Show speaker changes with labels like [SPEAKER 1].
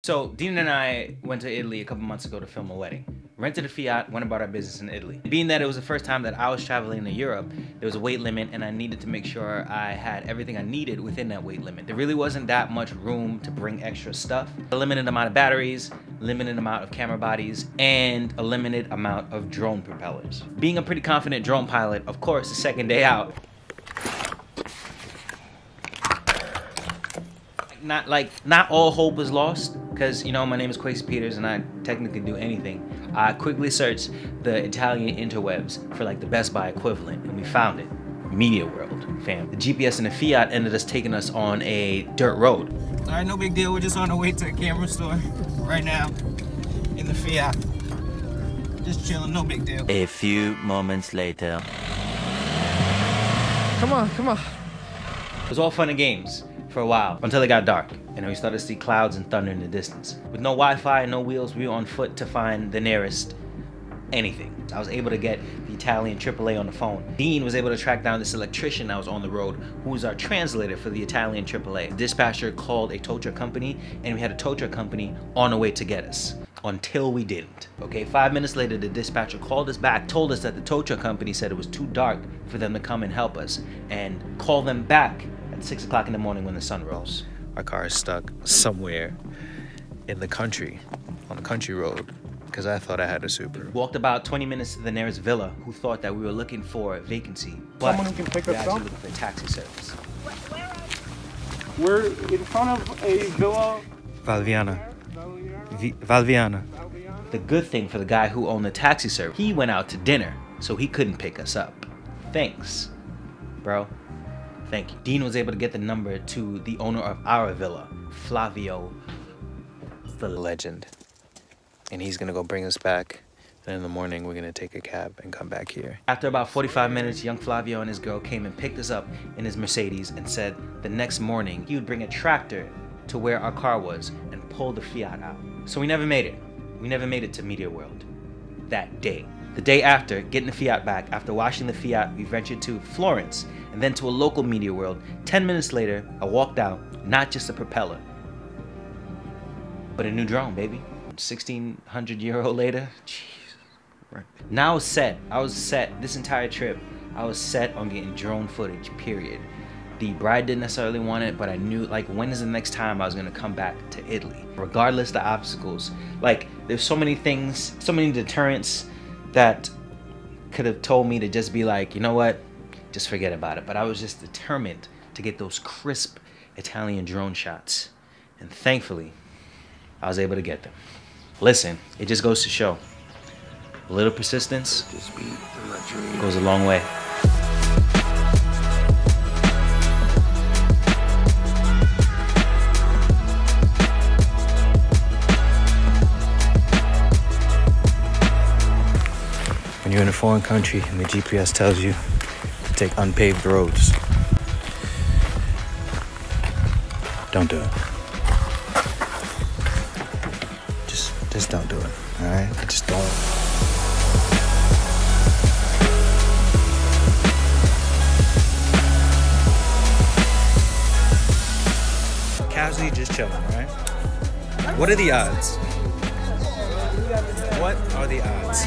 [SPEAKER 1] So Dean and I went to Italy a couple months ago to film a wedding. Rented a Fiat, went about our business in Italy. Being that it was the first time that I was traveling to Europe, there was a weight limit and I needed to make sure I had everything I needed within that weight limit. There really wasn't that much room to bring extra stuff. A limited amount of batteries, limited amount of camera bodies, and a limited amount of drone propellers. Being a pretty confident drone pilot, of course, the second day out, not all hope was lost, because you know my name is Quasi Peters and I technically do anything. I quickly searched the Italian interwebs for like the Best Buy equivalent, and we found it. Media World, fam. The GPS and the Fiat ended up taking us on a dirt road. All right, no big deal. We're just on our way to a camera store right now in the Fiat. Just chilling, no big deal.
[SPEAKER 2] A few moments later.
[SPEAKER 1] Come on, come on. It was all fun and games for a while until it got dark and we started to see clouds and thunder in the distance. With no Wi-Fi and no wheels, we were on foot to find the nearest anything. I was able to get the Italian AAA on the phone. Dean was able to track down this electrician that was on the road who was our translator for the Italian AAA. The dispatcher called a tow truck company and we had a tow truck company on the way to get us. Until we didn't. Okay, 5 minutes later, the dispatcher called us back, told us that the tow truck company said it was too dark for them to come and help us, and call them back at 6 o'clock in the morning when the sun rose. Our car is stuck somewhere in the country, on a country road, because I thought I had a Super. Walked about 20 minutes to the nearest villa, who thought that we were looking for a vacancy, but
[SPEAKER 3] someone who can pick
[SPEAKER 1] we're
[SPEAKER 3] us
[SPEAKER 1] actually
[SPEAKER 3] up?
[SPEAKER 1] looking for a taxi service.
[SPEAKER 3] We're in front of a villa.
[SPEAKER 1] Valviana. Valviana. The good thing for the guy who owned the taxi service, he went out to dinner, so he couldn't pick us up. Thanks, bro. Thank you. Dean was able to get the number to the owner of our villa, Flavio, the legend. And he's gonna go bring us back. Then in the morning, we're gonna take a cab and come back here. After about 45 minutes, young Flavio and his girl came and picked us up in his Mercedes and said the next morning he would bring a tractor to where our car was and pull the Fiat out. So we never made it. We never made it to Media World that day. The day after, getting the Fiat back, after washing the Fiat, we ventured to Florence and then to a local Media World. 10 minutes later, I walked out, not just a propeller, but a new drone, baby. 1,600 euro later, jeez. Now I was set, this entire trip, I was set on getting drone footage, period. The bride didn't necessarily want it, but I knew, like, when is the next time I was gonna come back to Italy? Regardless of the obstacles, like, there's so many things, so many deterrents that could have told me to just be like, you know what, just forget about it. But I was just determined to get those crisp Italian drone shots. And thankfully, I was able to get them. Listen, it just goes to show, a little persistence goes a long way. When you're in a foreign country and the GPS tells you to take unpaved roads, don't do it. Just don't do it, all right? Just don't. Casually just chilling, all right? What are the odds? What are the odds